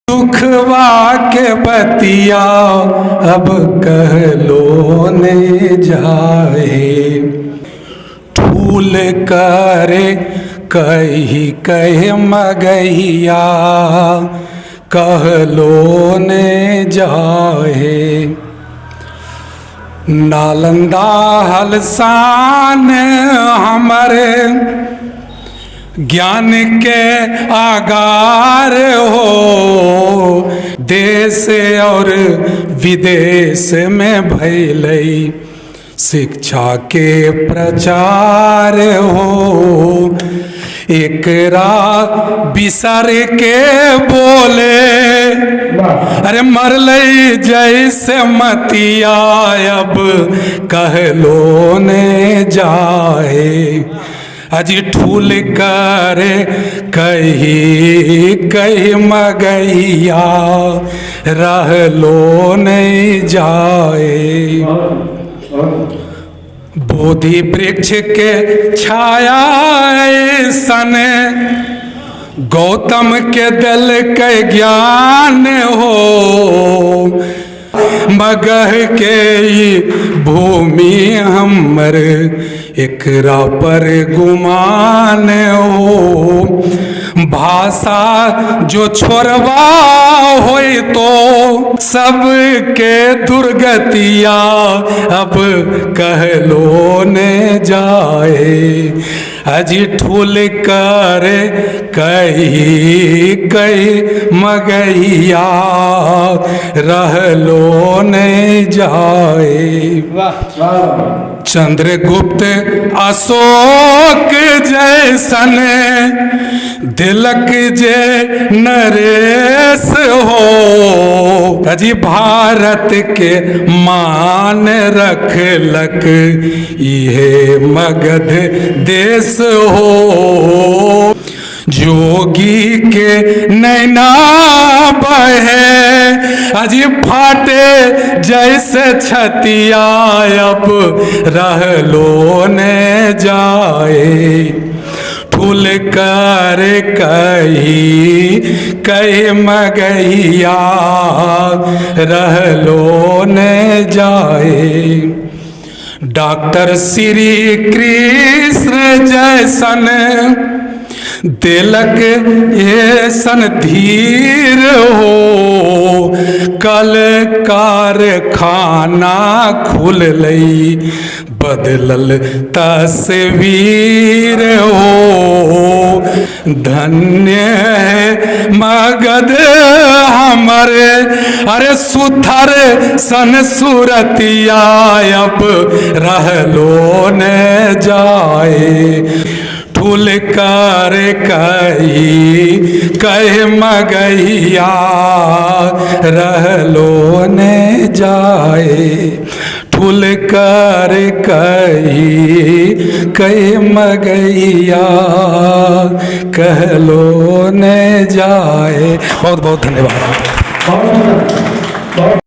दुखवा के बतिया अब कहलो ने जाए, फूल करे कही कह मगैया कहलो ने जाए। नालंदा हलसान हमारे ज्ञान के आगार हो, देश और विदेश में भैलई शिक्षा के प्रचार हो। एकरा बिसर के बोले अरे मरलई जैसे मतिया अब कहलो ने जाए। अजी ठूल करे कही कही मगैया रहलो नहीं जाए। बोधि वृक्ष के छाया सन गौतम के दल के ज्ञान हो, मगह के भूमि हमर एकरा पर गुमान हो। भाषा जो छोड़वा होई तो सबके दुर्गतिया अब कहलो ने जाए। अजी ठूल करे कही कही मगैया रहलो ने जाए। चंद्रगुप्त अशोक जैसन दिलक जे नरेश हो, अजी भारत के मान रखलक इहे मगध देश हो। जोगी के नैना बहे अजी फाटे जैसे छतिया अब रहलो ने जाए। फूल कर कही कही मगैया रहलो ने जाए। डॉक्टर श्री कृष्ण जैसन दिलक ऐसन धीर हो, कल कारखाना खुल लई बदलल तस्वीर हो। धन्य है मगध हमरे अरे सुथर सन सूरतिया अब रहलो ने जाए। फूल कर कही कह मगैया रहलो ने जाए। फूल कर कही कह मगैया कहलो ने जाए। बहुत बहुत धन्यवाद।